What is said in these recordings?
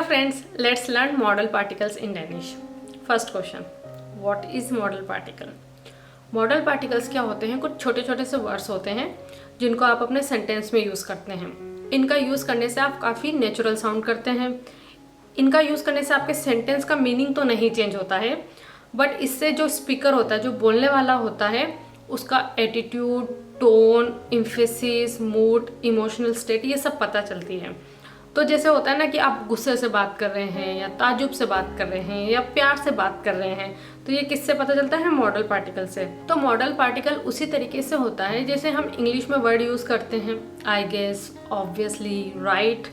friends, let's learn model particles in Danish. First question, what is model particle? Model particles क्या होते हैं? कुछ छोटे छोटे से वर्ड्स होते हैं जिनको आप अपने सेंटेंस में यूज़ करते हैं. इनका यूज़ करने से आप काफ़ी नेचुरल साउंड करते हैं. इनका यूज़ करने से आपके सेंटेंस का मीनिंग तो नहीं चेंज होता है, बट इससे जो स्पीकर होता है, जो बोलने वाला होता है, उसका attitude, tone, emphasis, mood, emotional state, ये सब पता चलती है. तो जैसे होता है ना कि आप गुस्से से बात कर रहे हैं या ताजुब से बात कर रहे हैं या प्यार से बात कर रहे हैं, तो ये किससे पता चलता है? मॉडल पार्टिकल से. तो मॉडल पार्टिकल उसी तरीके से होता है जैसे हम इंग्लिश में वर्ड यूज़ करते हैं, I guess, obviously, right,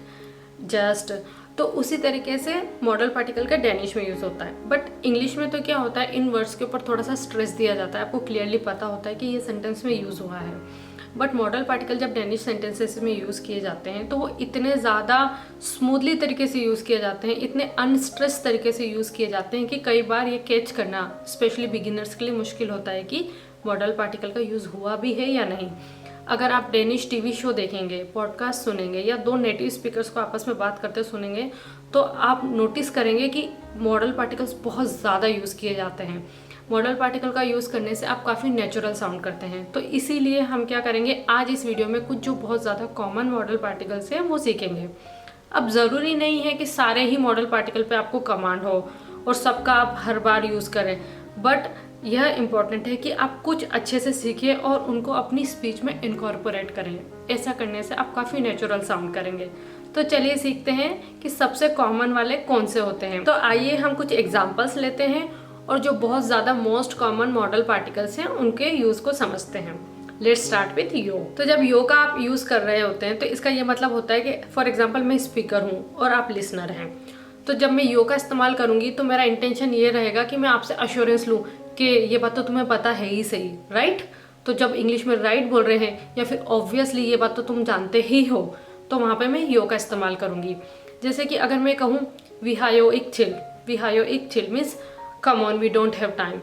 just. तो उसी तरीके से मॉडल पार्टिकल का डेनिश में यूज़ होता है. बट इंग्लिश में तो क्या होता है, इन वर्ड्स के ऊपर थोड़ा सा स्ट्रेस दिया जाता है, आपको क्लियरली पता होता है कि ये सेंटेंस में यूज़ हुआ है. बट मॉडल पार्टिकल जब डेनिश सेंटेंसेस में यूज़ किए जाते हैं तो वो इतने ज़्यादा स्मूथली तरीके से यूज़ किए जाते हैं, इतने अनस्ट्रेस तरीके से यूज़ किए जाते हैं कि कई बार ये कैच करना स्पेशली बिगिनर्स के लिए मुश्किल होता है कि मॉडल पार्टिकल का यूज़ हुआ भी है या नहीं. अगर आप डेनिश टीवी शो देखेंगे, पॉडकास्ट सुनेंगे या दो नेटिव स्पीकर्स को आपस में बात करते सुनेंगे, तो आप नोटिस करेंगे कि मॉडल पार्टिकल्स बहुत ज़्यादा यूज़ किए जाते हैं. मॉडल पार्टिकल का यूज़ करने से आप काफ़ी नेचुरल साउंड करते हैं. तो इसीलिए हम क्या करेंगे, आज इस वीडियो में कुछ जो बहुत ज़्यादा कॉमन मॉडल पार्टिकल्स हैं वो सीखेंगे. अब ज़रूरी नहीं है कि सारे ही मॉडल पार्टिकल पे आपको कमांड हो और सबका आप हर बार यूज़ करें, बट यह इम्पॉर्टेंट है कि आप कुछ अच्छे से सीखें और उनको अपनी स्पीच में इनकॉर्पोरेट करें. ऐसा करने से आप काफ़ी नेचुरल साउंड करेंगे. तो चलिए सीखते हैं कि सबसे कॉमन वाले कौन से होते हैं. तो आइए हम कुछ एग्जाम्पल्स लेते हैं और जो बहुत ज़्यादा मोस्ट कॉमन मॉडल पार्टिकल्स हैं उनके यूज़ को समझते हैं. लेट्स स्टार्ट विथ यो. तो जब यो का आप यूज़ कर रहे होते हैं तो इसका ये मतलब होता है कि फॉर एग्जांपल मैं स्पीकर हूँ और आप लिसनर हैं. तो जब मैं यो का इस्तेमाल करूँगी तो मेरा इंटेंशन ये रहेगा कि मैं आपसे अश्योरेंस लूँ कि ये बात तो तुम्हें पता है ही सही, राइट. तो जब इंग्लिश में राइट बोल रहे हैं या फिर ऑब्वियसली ये बात तो तुम जानते ही हो, तो वहाँ पर मैं यो का इस्तेमाल करूँगी. जैसे कि अगर मैं कहूँ वी हायो एक चिल means come on, we don't have time.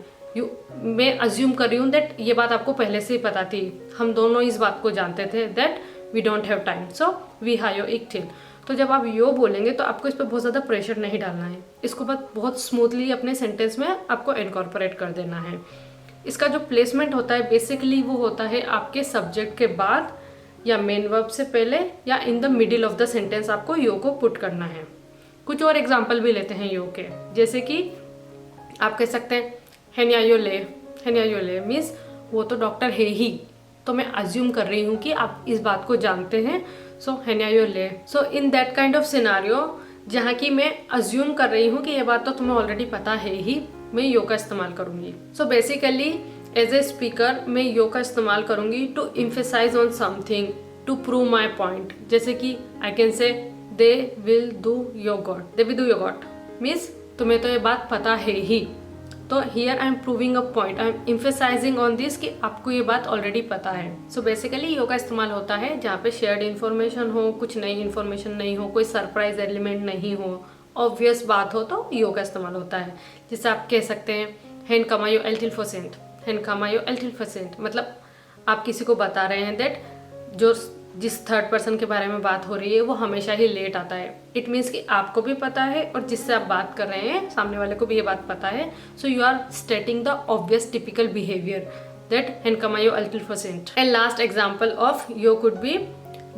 मैं अज्यूम कर रही हूँ दैट ये बात आपको पहले से ही पता थी, हम दोनों इस बात को जानते थे that we don't have time, so वी हायो एक चिल. तो जब आप यो बोलेंगे तो आपको इस पर बहुत ज़्यादा प्रेशर नहीं डालना है, इसको बहुत स्मूथली अपने सेंटेंस में आपको इनकॉर्पोरेट कर देना है. इसका जो प्लेसमेंट होता है बेसिकली वो होता है आपके सब्जेक्ट के बाद या मेन वर्ब से पहले या in the middle of the sentence आपको यो को पुट करना है. कुछ और एग्जाम्पल भी लेते हैं यो के. जैसे कि आप कह सकते हैं हेन्यायोले मीन्स वो तो डॉक्टर है ही, तो मैं अज्यूम कर रही हूँ कि आप इस बात को जानते हैं, सो हेन्यायोले. So in that kind of scenario जहाँ की मैं अज्यूम कर रही हूँ कि ये बात तो तुम्हें ऑलरेडी पता है ही, मैं यो का इस्तेमाल करूँगी. So basically as a speaker मैं यो का इस्तेमाल करूँगी to emphasize on something, to prove my point. जैसे कि आई कैन से दे विल डू योर गॉट मीन्स तुम्हें तो ये बात पता है ही. तो here I am proving a point, I am emphasizing on this कि आपको ये बात ऑलरेडी पता है. सो बेसिकली यो का इस्तेमाल होता है जहाँ पे शेयर्ड इन्फॉर्मेशन हो, कुछ नई इन्फॉर्मेशन नहीं हो, कोई सरप्राइज एलिमेंट नहीं हो, ऑब्वियस बात हो, तो यो का इस्तेमाल होता है. जिससे आप कह सकते हैं हेन कमायो एल्टिल परसेंट, मतलब आप किसी को बता रहे हैं दैट जो जिस थर्ड पर्सन के बारे में बात हो रही है वो हमेशा ही लेट आता है. इट मीन्स कि आपको भी पता है और जिससे आप बात कर रहे हैं सामने वाले को भी ये बात पता है. So you are stating the obvious typical behaviour that हेन कमायो एल्टिल percent. And last example of यो कुड बी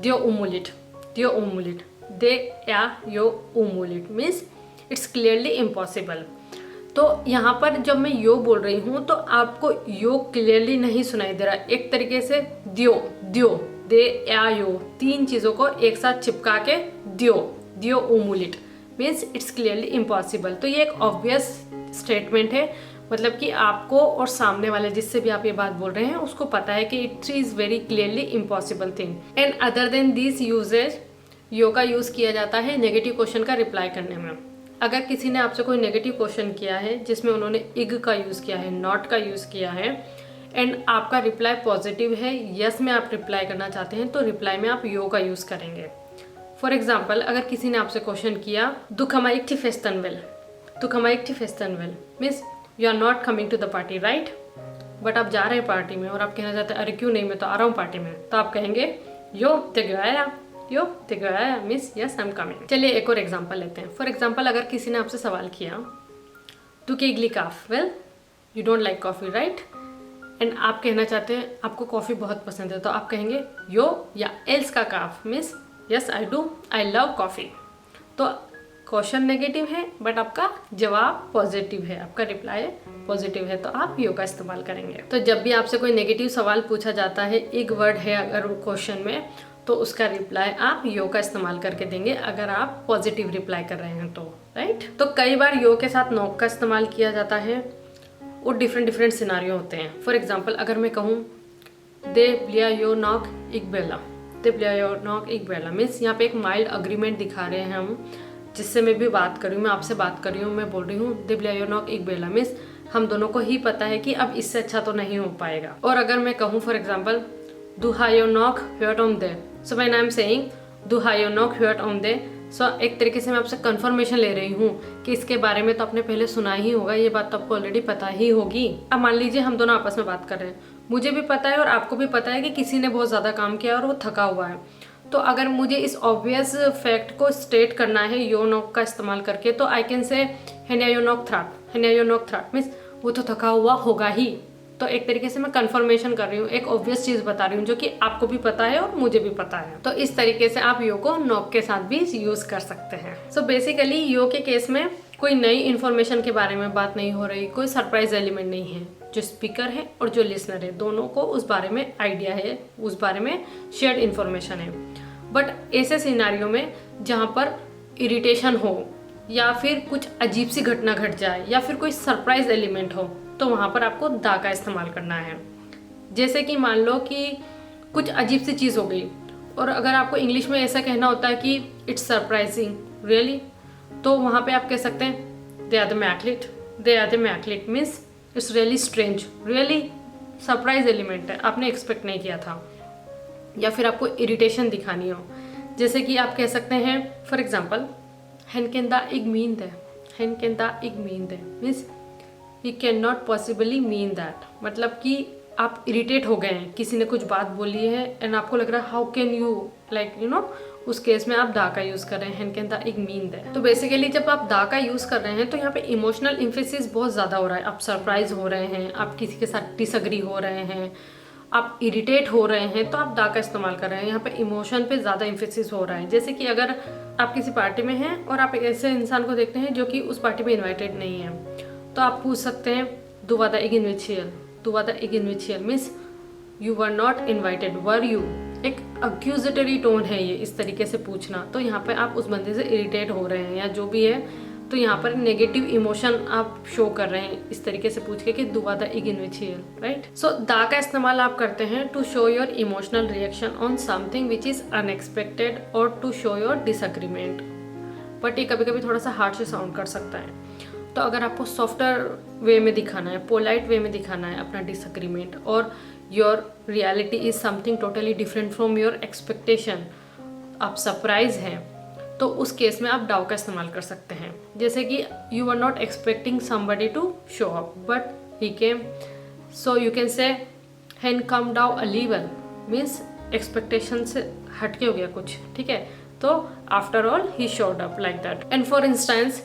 दियो उमुलिट. दे या यो उमुलिट मीन्स इट्स क्लियरली इम्पॉसिबल. तो यहाँ पर जब मैं यो बोल रही हूँ तो आपको यो क्लियरली नहीं सुनाई दे रहा. एक तरीके से दियो दे या यो, तीन चीज़ों को एक साथ चिपका के दियो उमुलिट मीन्स इट्स क्लियरली इम्पॉसिबल. तो ये एक ऑब्वियस स्टेटमेंट है, मतलब कि आपको और सामने वाले जिससे भी आप ये बात बोल रहे हैं उसको पता है कि it is very clearly impossible thing. And other than this usages यो का यूज़ किया जाता है नेगेटिव क्वेश्चन का रिप्लाई करने में. अगर किसी ने आपसे कोई नेगेटिव क्वेश्चन किया है जिसमें उन्होंने इग का यूज़ किया है, नॉट का यूज़ किया है, एंड आपका रिप्लाई पॉजिटिव है, यस में आप रिप्लाई करना चाहते हैं, तो रिप्लाई में आप यो का यूज़ करेंगे. फॉर एग्जाम्पल अगर किसी ने आपसे क्वेश्चन किया दु खमाइक टी फेस्तन वेल means you are not coming to the party, right. But आप जा रहे हैं पार्टी में और आप कहना चाहते हैं अरे क्यों नहीं, मैं तो आ रहा हूँ पार्टी में, तो आप कहेंगे यो यो ते गया means yes I am coming. चलिए एक और एग्जांपल लेते हैं। फॉर एग्जांपल अगर किसी ने आपसे सवाल किया तू के इगली काफ, वेल you don't like coffee right, and आप कहना चाहते हैं आपको कॉफ़ी बहुत पसंद है, तो आप कहेंगे यो या एल्स का काफ means yes I do, I love coffee. तो क्वेश्चन नेगेटिव है बट आपका जवाब पॉजिटिव है, आपका रिप्लाई पॉजिटिव है, तो आप यो का इस्तेमाल करेंगे। तो जब भी आपसे कोई नेगेटिव सवाल पूछा जाता है, एक वर्ड है अगर क्वेश्चन में, तो उसका रिप्लाई आप यो का इस्तेमाल करके देंगे अगर आप पॉजिटिव रिप्लाई कर रहे हैं तो, राइट। तो कई बार यो के साथ नॉक का इस्तेमाल किया जाता है और डिफरेंट सिनारियो होते हैं। फॉर एग्जाम्पल अगर मैं कहूँ दे ब्लिया यो नॉक इक बेला, दे ब्लिया यो नॉक इक बेला मीन्स यहाँ पे एक माइल्ड अग्रीमेंट दिखा रहे हैं हम, जिससे मैं भी बात कर रही हूँ, मैं आपसे बात कर रही हूँ, मैं बोल रही हूँ दे ब्लिया यो नॉक इक बेला मीन्स हम दोनों को ही पता है कि अब इससे अच्छा तो नहीं हो पाएगा। और अगर मैं कहूँ for example du har jo nok hørt om det, so when I'm saying du har jo nok hørt om det, so एक तरीके से मैं आपसे कंफर्मेशन ले रही हूँ कि इसके बारे में तो आपने पहले सुना ही होगा, ये बात तो आपको ऑलरेडी पता ही होगी। अब मान लीजिए हम दोनों आपस में बात कर रहे हैं, मुझे भी पता है और आपको भी पता है कि किसी ने बहुत ज़्यादा काम किया और वो थका हुआ है, तो अगर मुझे इस ऑब्वियस फैक्ट को स्टेट करना है यो नॉक का इस्तेमाल करके, तो आई कैन से हेन्या यो नॉक थ्राट, हेन्या यो नॉक थ्राट मीन्स वो तो थका हुआ होगा ही। तो एक तरीके से मैं कंफर्मेशन कर रही हूँ, एक ऑब्वियस चीज बता रही हूँ जो कि आपको भी पता है और मुझे भी पता है। तो इस तरीके से आप यो को नॉक के साथ भी यूज कर सकते हैं। सो बेसिकली यो के केस में कोई नई इन्फॉर्मेशन के बारे में बात नहीं हो रही, कोई सरप्राइज एलिमेंट नहीं है, जो स्पीकर है और जो लिसनर है दोनों को उस बारे में आइडिया है, उस बारे में शेयर्ड इन्फॉर्मेशन है। बट ऐसे सिनारियो में जहाँ पर इरिटेशन हो या फिर कुछ अजीब सी घटना घट जाए या फिर कोई सरप्राइज एलिमेंट हो, तो वहाँ पर आपको दा का इस्तेमाल करना है। जैसे कि मान लो कि कुछ अजीब सी चीज़ हो गई और अगर आपको इंग्लिश में ऐसा कहना होता है कि इट्स सरप्राइजिंग रियली, तो वहाँ पे आप कह सकते हैं दे आर द मैकलिट, दे आर द मैकलिट means it's really strange, really surprise element है, आपने एक्सपेक्ट नहीं किया था। या फिर आपको इरिटेशन दिखानी हो, जैसे कि आप कह सकते हैं for example hen kan da ik mean det, hen kan da ik mean det means he can not possibly mean that, मतलब कि आप इरिटेट हो गए हैं, किसी ने कुछ बात बोली है एंड आपको लग रहा है how can you like you know, उस केस में आप दा का यूज़ कर रहे हैं, हैन कैन दा इक मीन दैट। तो बेसिकली जब आप दा का यूज़ कर रहे हैं तो यहाँ पे इमोशनल इम्फेसिस बहुत ज़्यादा हो रहा है, आप सरप्राइज हो रहे हैं, आप किसी के साथ डिसअग्री हो रहे हैं, आप इरिटेट हो रहे हैं, तो आप दा का इस्तेमाल कर रहे हैं। यहाँ पे इमोशन पे ज़्यादा इम्फेसिस हो रहा है। जैसे कि अगर आप किसी पार्टी में हैं और आप एक ऐसे इंसान को देखते हैं जो कि उस पार्टी में इन्वाइटेड नहीं है, तो आप पूछ सकते हैं du var der ikke inviteret, du var der ikke inviteret means you were not invited, were you. एक अक्यूजेटरी टोन है ये, इस तरीके से पूछना। तो यहाँ पे आप उस बंदे से इरिटेट हो रहे हैं या जो भी है, तो यहाँ पर नेगेटिव इमोशन आप शो कर रहे हैं इस तरीके से पूछ के कि du var der ikke inviteret, right. So दा का इस्तेमाल आप करते हैं to show your emotional reaction on something which is unexpected और to show your disagreement. But ये कभी कभी थोड़ा सा हार्ड से साउंड कर सकता है, तो अगर आपको सॉफ्टर वे में दिखाना है, पोलाइट वे में दिखाना है अपना डिसएग्रीमेंट, और your reality is something totally different from your expectation, आप सरप्राइज हैं, तो उस केस में आप डाउ का इस्तेमाल कर सकते हैं। जैसे कि you are not expecting somebody to show up but he came, so you can say हैन कम डाउ अ लीवल मीन्स एक्सपेक्टेशन से हटके हो गया कुछ, ठीक है, तो after all he showed up like that. And for instance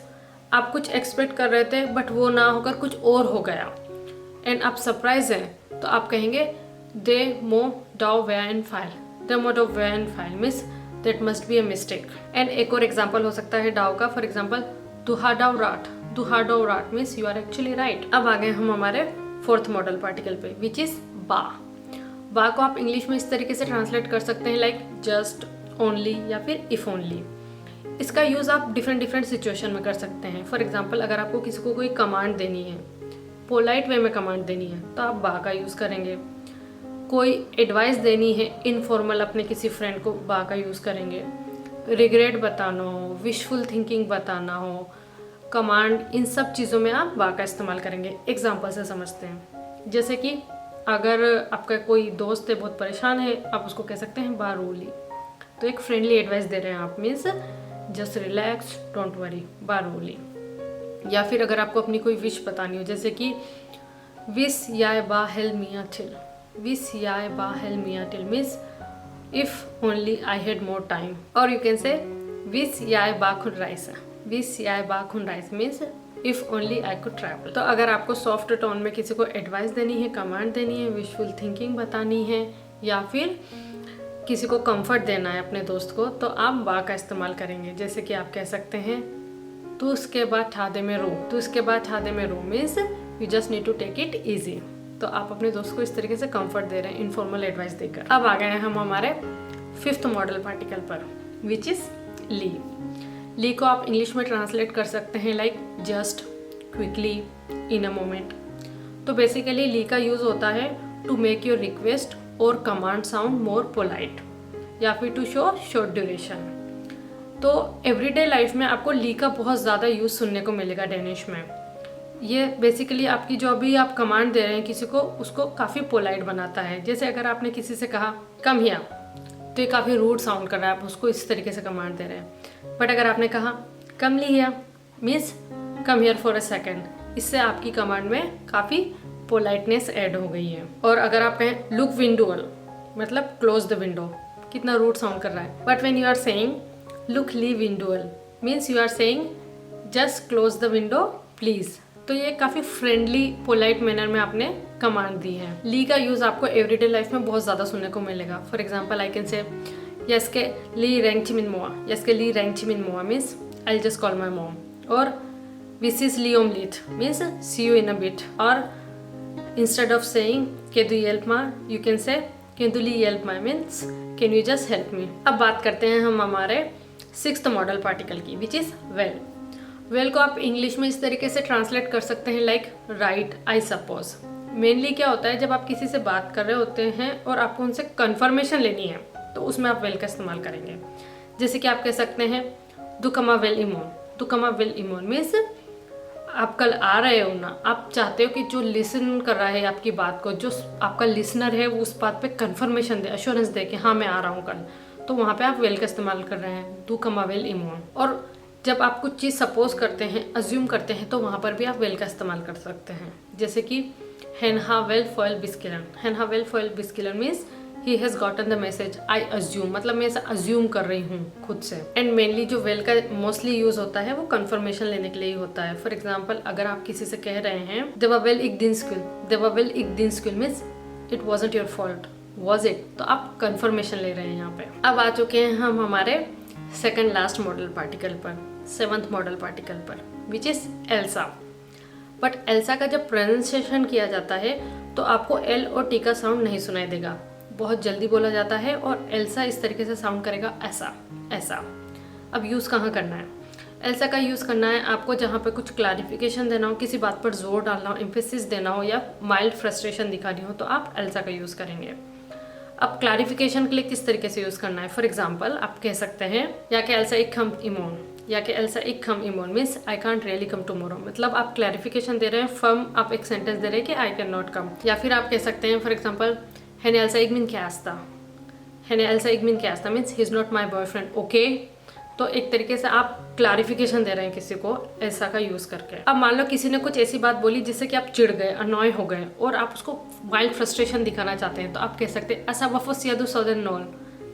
आप कुछ एक्सपेक्ट कर रहे थे बट वो ना होकर कुछ और हो गया एंड आप सरप्राइज हैं, तो आप कहेंगे दे मो डाउ वे एंड फाइल, दे मो डाउ वे एंड फाइल means that must be a mistake. And एक और एग्जाम्पल हो सकता है डाउ का, फॉर एग्जाम्पल du har डाउ राट, du har डाउ राट means you are actually right. अब आ गए हम हमारे फोर्थ मॉडल पार्टिकल पे विच इज बा। बा को आप इंग्लिश में इस तरीके से ट्रांसलेट कर सकते हैं लाइक जस्ट, ओनली या फिर इफ ओनली। इसका यूज़ आप डिफरेंट सिचुएशन में कर सकते हैं। फॉर एग्जांपल अगर आपको किसी को कोई कमांड देनी है, पोलाइट वे में कमांड देनी है, तो आप बा का यूज़ करेंगे। कोई एडवाइस देनी है इनफॉर्मल अपने किसी फ्रेंड को, बा का यूज़ करेंगे। रिग्रेट बताना हो, विशफुल थिंकिंग बताना हो, कमांड, इन सब चीज़ों में आप बा का इस्तेमाल करेंगे। एग्जाम्पल से समझते हैं, जैसे कि अगर आपका कोई दोस्त है बहुत परेशान है, आप उसको कह सकते हैं बा रोली, तो एक फ्रेंडली एडवाइस दे रहे हैं आप, means just relax, don't worry, बा रोली। या फिर अगर आपको अपनी कोई विश बतानी हो, जैसे कि विश याय बा हेल मिया टिल, विश याय बा हेल मिया टिल means if only I had more time. और यू कैन से विश याय बाखुन राइस। विश याय बाखुन राइस means if only I could travel. तो अगर आपको सॉफ्ट टोन में किसी को एडवाइस देनी है, कमांड देनी है, विशफुल थिंकिंग बतानी है, या फिर किसी को कंफर्ट देना है अपने दोस्त को, तो आप बा का इस्तेमाल करेंगे। जैसे कि आप कह सकते हैं तू उसके बाद ठादे में रो। तू उसके बाद ठादे में रो means you just need to take it easy. तो आप अपने दोस्त को इस तरीके से कंफर्ट दे रहे हैं इनफॉर्मल एडवाइस देकर। अब आ गए हैं हम हमारे 5th मॉडल पार्टिकल पर, विच इज ली। ली को आप इंग्लिश में ट्रांसलेट कर सकते हैं like just, quickly, in a moment. तो बेसिकली ली का यूज होता है टू मेक योर रिक्वेस्ट और कमांड साउंड मोर पोलाइट, या फिर टू शो शॉर्ट ड्यूरेशन। तो एवरीडे लाइफ में आपको ली का बहुत ज़्यादा यूज़ सुनने को मिलेगा डेनिश में। ये बेसिकली आपकी जो अभी आप कमांड दे रहे हैं किसी को, उसको काफ़ी पोलाइट बनाता है। जैसे अगर आपने किसी से कहा कम हियर, तो ये काफ़ी रूड साउंड कर रहा है, आप उसको इस तरीके से कमांड दे रहे हैं। बट अगर आपने कहा कम ली हियर means come here for a second, इससे आपकी कमांड में काफ़ी पोलाइटनेस ऐड हो गई है। और अगर आप कहें लुक विंडोअल, मतलब क्लोज द विंडो, कितना रूड साउंड कर रहा है। But when you are saying लुक ली विंडोअल means you are saying just close the window please. तो ये काफ़ी फ्रेंडली पोलाइट मैनर में आपने कमांड दी है। ली का यूज़ आपको एवरीडे लाइफ में बहुत ज़्यादा सुनने को मिलेगा। फॉर एग्जाम्पल आई कैन से यस्के ली रैंक मिन मोआ। यस्के ली रैंक मिन मोआ means I just call my mom. और विसिस ली ओम लीथ means see you in a bit. और instead of saying can you help me, you can say कैन यू ली हेल्प माई means can you just help me. अब बात करते हैं हम हमारे 6th मॉडल पार्टिकल की, विच इज़ वेल। वेल को आप इंग्लिश में इस तरीके से ट्रांसलेट कर सकते हैं like right, I suppose. Mainly क्या होता है, जब आप किसी से बात कर रहे होते हैं और आपको उनसे कंफर्मेशन लेनी है, तो उसमें आप वेल का इस्तेमाल करेंगे। जैसे कि आप कह सकते हैं दु कमा वेल इमोन। दु कमा वेल इमोन मीन्स आप कल आ रहे हो ना, आप चाहते हो कि जो लिसन कर रहा है आपकी बात को, जो आपका लिसनर है वो उस बात पे कंफर्मेशन दे, अश्योरेंस दे कि हाँ मैं आ रहा हूँ कल, तो वहाँ पे आप वेल का इस्तेमाल कर रहे हैं, दू कमा वेल इमोन। और जब आप कुछ चीज़ सपोज करते हैं, अज्यूम करते हैं, तो वहाँ पर भी आप वेल का इस्तेमाल कर सकते हैं। जैसे कि हेन हा वेल फॉयल बिस्किलन। हेन हा वेल फॉयल बिस्किलन means he has gotten the message, I assume, मतलब मैं ऐसा अज्यूम कर रही हूँ खुद से। एंड मेनली जो वेल का मोस्टली यूज होता है वो कंफर्मेशन लेने के लिए ही होता है। फॉर एग्जाम्पल अगर आप किसी से कह रहे हैं दे वर वेल इक दिन स्कूल, दे वर वेल इक दिन school means it wasn't your fault, was it, तो आप कंफर्मेशन ले रहे हैं यहाँ पे। अब आ चुके हैं हम हमारे सेकंड लास्ट मॉडल पार्टिकल पर, 7th मॉडल पार्टिकल पर, which is Elsa. But Elsa का जब प्रोनाउंसिएशन किया जाता है तो आपको एल और टी का साउंड नहीं सुनाई देगा, बहुत जल्दी बोला जाता है और एल्सा इस तरीके से साउंड करेगा ऐसा ऐसा। अब यूज़ कहाँ करना है? एल्सा का यूज़ करना है आपको जहाँ पे कुछ क्लैरिफिकेशन देना हो, किसी बात पर जोर डालना हो, एम्फेसिस देना हो या माइल्ड फ्रस्ट्रेशन दिखानी हो, तो आप एल्सा का यूज़ करेंगे। अब क्लैरिफिकेशन के लिए किस तरीके से यूज़ करना है? फॉर एग्जाम्पल आप कह सकते हैं या कि एल्सा इक कम इमोन, या कि एल्सा इक कम इमोन means I can't really come tomorrow, मतलब आप क्लैरिफिकेशन दे रहे हैं, फर्म आप एक सेंटेंस दे रहे हैं कि आई कैन नॉट कम। या फिर आप कह सकते हैं फॉर एग्जाम्पल हेने एल्सा इक मिन कैस्ता, हेने एल्सा इक मिन कैस्ता means he is not my boyfriend, okay. तो एक तरीके से आप क्लैरिफिकेशन दे रहे हैं किसी को ऐसा का यूज़ करके। अब मान लो किसी ने कुछ ऐसी बात बोली जिससे कि आप चिढ़ गए, अनॉय हो गए और आप उसको वाइल्ड फ्रस्ट्रेशन दिखाना चाहते हैं, तो आप कह सकते हैं असा वफो सियादू सौदन नॉल।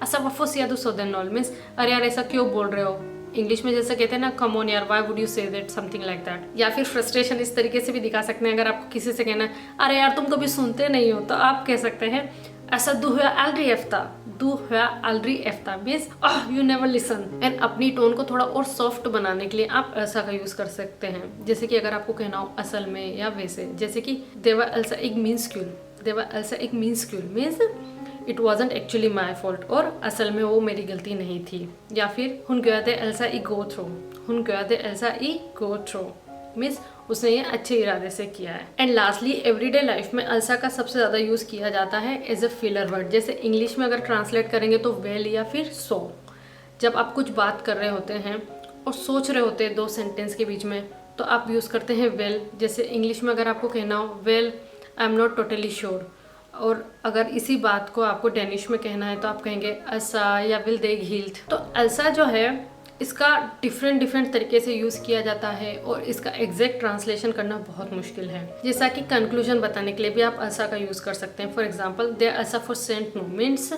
असा वफो सियादू सौदन नॉल मीन्स अरे यार ऐसा क्यों बोल रहे हो। इंग्लिश में जैसे कहते हैं ना कम ऑन यार, why would you say that, something like that. या फिर फ्रस्ट्रेशन इस तरीके से भी दिखा सकते हैं, अगर आपको किसी से कहना अरे यार तुम कभी सुनते नहीं हो, तो आप कह सकते हैं ऐसा दू हुआ एल्ड्री एफ्ता, दू हुआ एल्ड्री एफ्ता means you never listen. And अपनी टोन को थोड़ा और सॉफ्ट बनाने के लिए आप ऐसा का यूज़ कर सकते हैं। जैसे कि अगर आपको कहना हो असल में या वैसे, जैसे कि देवा एल्सा इक मीन्स क्यूल, देवा एल्सा इक means Kiul means it wasn't actually my fault, और असल में वो मेरी गलती नहीं थी। या फिर हुन गया दे एल्सा ई गो थ्रो, हुन गया दे एल्सा ई गो थ्रो मीन्स उसने ये अच्छे इरादे से किया है। एंड लास्टली एवरीडे लाइफ में अल्सा का सबसे ज़्यादा यूज़ किया जाता है एज अ फिलर वर्ड। जैसे इंग्लिश में अगर ट्रांसलेट करेंगे तो वेल या फिर सो। जब आप कुछ बात कर रहे होते हैं और सोच रहे होते हैं दो सेंटेंस के बीच में, तो आप यूज़ करते हैं वेल। जैसे इंग्लिश में अगर आपको कहना हो well I am not totally sure, और अगर इसी बात को आपको डेनिश में कहना है तो आप कहेंगे असा या विल देग हील्ड। तो अल्सा जो है इसका डिफरेंट तरीके से यूज़ किया जाता है और इसका एग्जैक्ट ट्रांसलेशन करना बहुत मुश्किल है। जैसा कि कंक्लूजन बताने के लिए भी आप अल्सा का यूज़ कर सकते हैं। फॉर एग्जांपल दे अल्सा फॉर सेंट नो मीन्स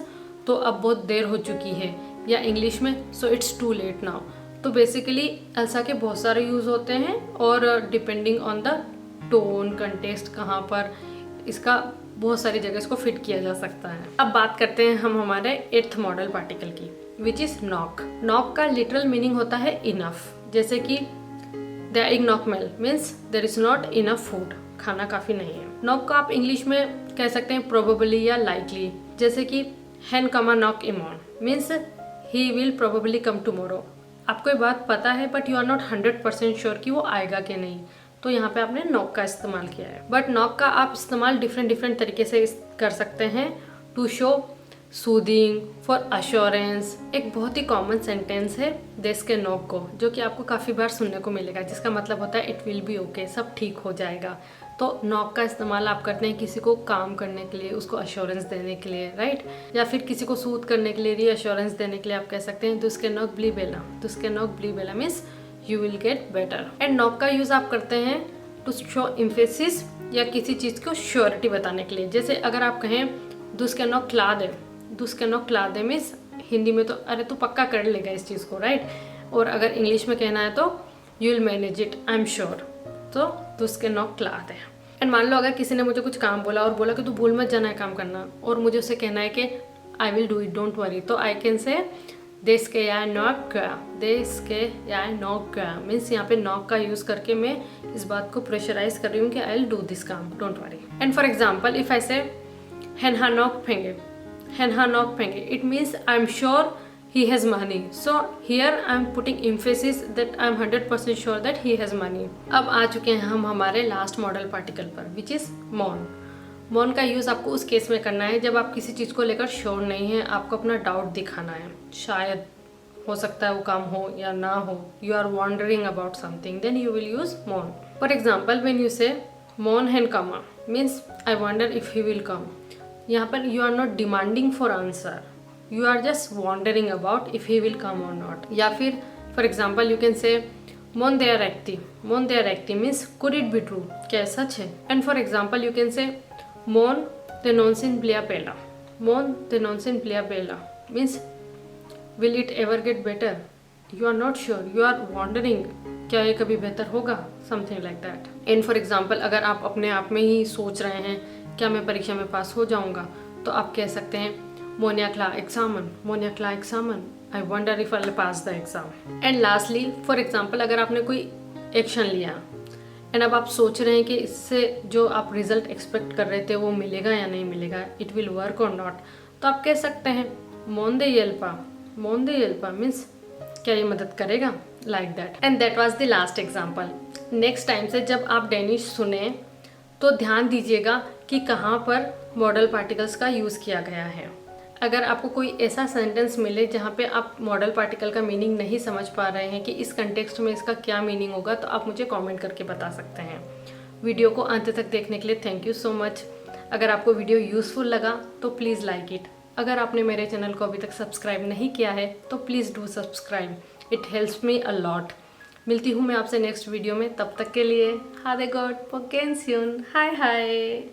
तो अब बहुत देर हो चुकी है, या इंग्लिश में so it's too late now. तो बेसिकली एल्सा के बहुत सारे यूज़ होते हैं और depending on the tone, context, कहाँ पर इसका बहुत सारी जगह इसको फिट किया जा सकता है। अब बात करते हैं हम हमारे 8th मॉडल पार्टिकल की, विच इज़ नॉक। नॉक का लिटरल मीनिंग होता है इनफ, जैसे कि द इग नॉक मेल means there is not enough food, खाना काफ़ी नहीं है। नॉक को आप इंग्लिश में कह सकते हैं प्रोबेबली या लाइकली, जैसे कि हैन कमा नॉक इमॉन means he will probably come tomorrow. आपको ये बात पता है but you are not 100% sure कि वो आएगा कि नहीं, तो यहाँ पे आपने नॉक का इस्तेमाल किया है। बट नॉक का आप इस्तेमाल डिफरेंट तरीके से कर सकते हैं to show soothing, for assurance. एक बहुत ही कॉमन सेंटेंस है देश के नॉक को, जो कि आपको काफ़ी बार सुनने को मिलेगा, जिसका मतलब होता है इट विल बी ओके, सब ठीक हो जाएगा। तो नॉक का इस्तेमाल आप करते हैं किसी को काम करने के लिए, उसको अश्योरेंस देने के लिए, राइट, या फिर किसी को सूद करने के लिए, रीअश्योरेंस देने के लिए आप कह सकते हैं दुस के नॉक ब्ली बेला। दुस के नॉक ब्ली बेला means you will get better. And नॉक का यूज़ आप करते हैं टू शो इम्फेसिस, या किसी चीज़ को श्योरिटी बताने के लिए। जैसे अगर आप कहें दुस के नॉक क्ला दे, दुस के नॉक क्ला दे मीन्स हिंदी में तो अरे तू पक्का कर लेगा इस चीज़ को, राइट। और अगर इंग्लिश में कहना है तो you will manage it, I am sure, तो दुस के नॉक क्ला दे। एंड मान लो अगर किसी ने मुझे कुछ काम बोला और बोला कि तू भूल मत जाना है काम करना, और मुझे उससे कहना है कि I will do it, don't worry, तो आई कैन से देश के या नॉक गया, देश के या नॉक गया मीन्स यहाँ पे नॉक का यूज़ करके मैं इस बात को प्रेशराइज कर रही हूँ कि आई विल डू दिस काम, don't worry. And for example if I say हैन हा नॉक फेंगे, हैन हा नॉक फेंगे, it means I am sure he has money. So here I am putting emphasis that I am 100% sure that he has money. अब आ चुके हैं हम हमारे लास्ट मॉडल पार्टिकल पर, विच इज़ मॉन। मॉन का यूज़ आपको उस केस में करना है जब आप किसी चीज़ को लेकर श्योर नहीं है, आपको अपना डाउट दिखाना है, शायद हो सकता है वो काम हो या ना हो, you are wondering about something, then you will use मॉन। For example when you say मॉन हैन कमा means I wonder if he will come, यहाँ पर you are not demanding for answer, you are just wondering about if he will come or not. या फिर for example you can say mon they are active, mon they are active means could it be true, क्या सच है। and for example you can say mon the nonsense blia pela, mon the nonsense blia pela means will it ever get better, you are not sure, you are wondering क्या ये कभी बेहतर होगा, something like that. and for example अगर आप अपने आप में ही सोच रहे हैं क्या मैं परीक्षा में पास हो जाऊंगा, तो आप कह सकते हैं Monia klar examen, Monia klar examen, I wonder if I'll pass the exam. And lastly, for example, अगर आपने कोई एक्शन लिया एंड अब आप सोच रहे हैं कि इससे जो आप रिजल्ट एक्सपेक्ट कर रहे थे वो मिलेगा या नहीं मिलेगा, इट विल वर्क और नॉट, तो आप कह सकते हैं मोंदे येल्पा मीन्स क्या ये मदद करेगा, like that. And that was the last example. Next time से जब आप डेनिश सुने तो ध्यान दीजिएगा कि कहाँ पर मॉडल पार्टिकल्स का यूज़ किया गया है। अगर आपको कोई ऐसा सेंटेंस मिले जहाँ पे आप मॉडल पार्टिकल का मीनिंग नहीं समझ पा रहे हैं कि इस कंटेक्स्ट में इसका क्या मीनिंग होगा, तो आप मुझे कमेंट करके बता सकते हैं। वीडियो को अंत तक देखने के लिए थैंक यू सो मच। अगर आपको वीडियो यूज़फुल लगा तो प्लीज़ लाइक इट। अगर आपने मेरे चैनल को अभी तक सब्सक्राइब नहीं किया है तो please do subscribe, it helps me a lot. मिलती हूँ मैं आपसे नेक्स्ट वीडियो में, तब तक के लिए हादे गॉड पोकेन स्यून, हाय हाय।